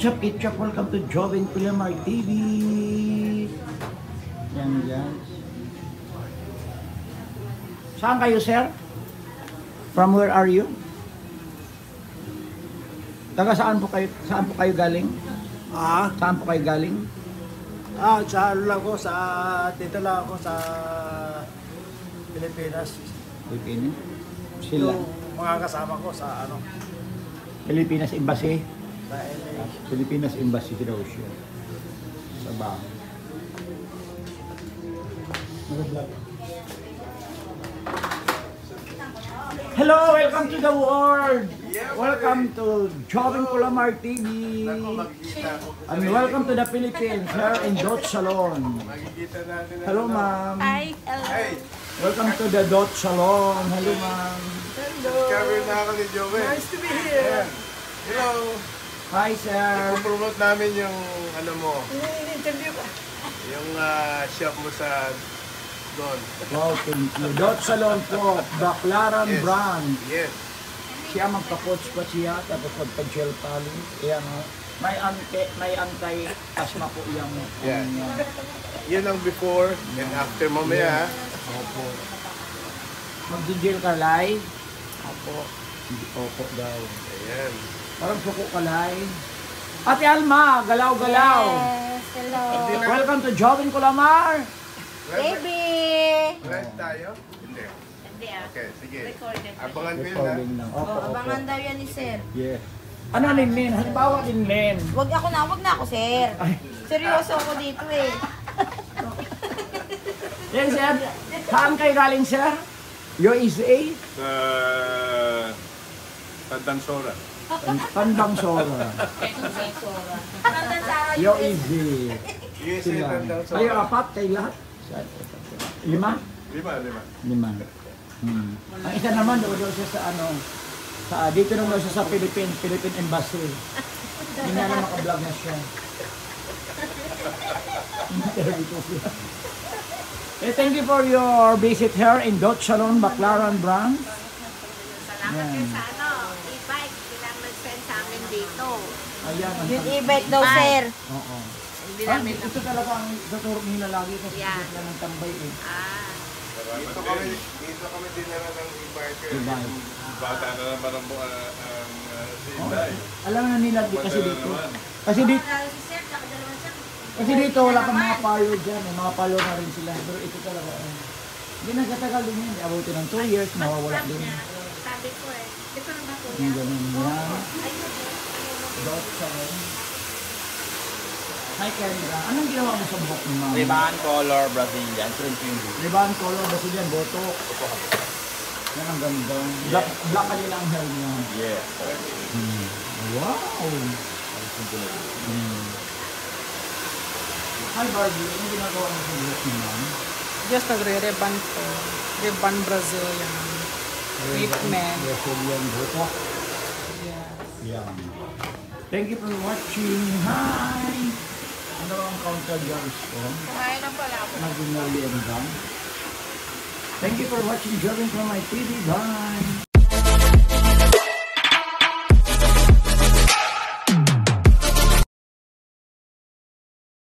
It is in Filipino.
Ketchup, ketchup, welcome to Joven Pilamar TV. Yan, yan. Saan kayo, sir? From where are you? Taga saan po kayo galing? Saan po kayo galing? Sa ano lang ko, dito lang ako sa Pilipinas. Pilipinas? Sila? Yung mga kasama ko sa ano, Pilipinas Embassy? sa LA. Pilipinas Embassy daw siya. Sa bahay. Hello, welcome to the world. Welcome to Joven Pilamar TV. And welcome to the Philippines, here in Dot Salon. Hello, ma'am. Hi, hello. Welcome to the Dot Salon. Hello, ma'am. Discover na ako ni Joven. Nice to be here. Hello. Hi, sir. Promote namin yung ano mo, Interview ka. yung shop mo sa doon. Wow, thank you. Dot Salon po, Baclaran Yes. brand. Yes. Siya magpa-coach pa siya, tapos magpa-gel polish. Ayan, may anti-asthma po yan. Yeah. Yun ang before and after mamaya. Opo. Mag-gel ka live? Opo. Hindi opo daw. Ayan. Parang suko ka live. Ate Alma, galaw-galaw. Yes, hello. Welcome to Joven Pilamar. Baby! Live tayo? Hindi. Hindi ah. Okay, sige. Recorded. Abangan ko yun ha. Recording lang. Opo, Oh, opo. abangan daw yan ni sir. Yeah. Ano Linlin? Halimbawa Linlin. Wag ako, sir. Seryoso ako dito eh. Yes, sir. Saan kayo galing, sir? USA? Sa Dansora. Pandang Sora. Nandun sa Yo, easy. USA Sila. ng Dansora. Kayo apat, kayo lahat? Lima? Lima. Ang isa naman doon siya sa ano, dito naman siya sa Philippine Embassy. Hindi na maka-vlog na siya. Dito siya. Thank you for your visit here in Dot Salon, Baclaran brand. Salamat kayo sa ano, e-bike. Sila nag-send sa amin dito. Ayan. Yung e-bike daw, sir. Oo. Hindi Ay, namin ito talaga ang tuturo nila lagi kasi Yeah. sila ng tambay eh. Dito kami dinala ng e-biker. E-bike. Bata na naman ang si Inday. Alam na nila kasi dito. Kasi dito wala kang mga palo dyan. May mga palo na rin sila. Pero ito talaga. Hindi nagkatagal din yun. Abutin ng 2 years, mawawala din. sabi ko eh. Dito na ba po Yung yan? ganun yan. Dot Salon. Hi Kendra. Anong ginawa mo sa buhok mo, ma'am? Ribbon color Brazilian, shrimp yung Ribbon color, Brazilian, boto. Yan ang ganda. Black kanila ang hair niya. Yes. Wow! Hi Barbie, anong ginagawa mo sa buhok mo, ma'am? Just nagre-reban ko. Reban Brazilian. Treatment. Brazilian boto. Yeah. Yan. Thank you for watching. Hi! Ano ang counter jars ko? Kumain na pala ako. Nag-merienda. Thank you for watching Joven from my TV. Bye!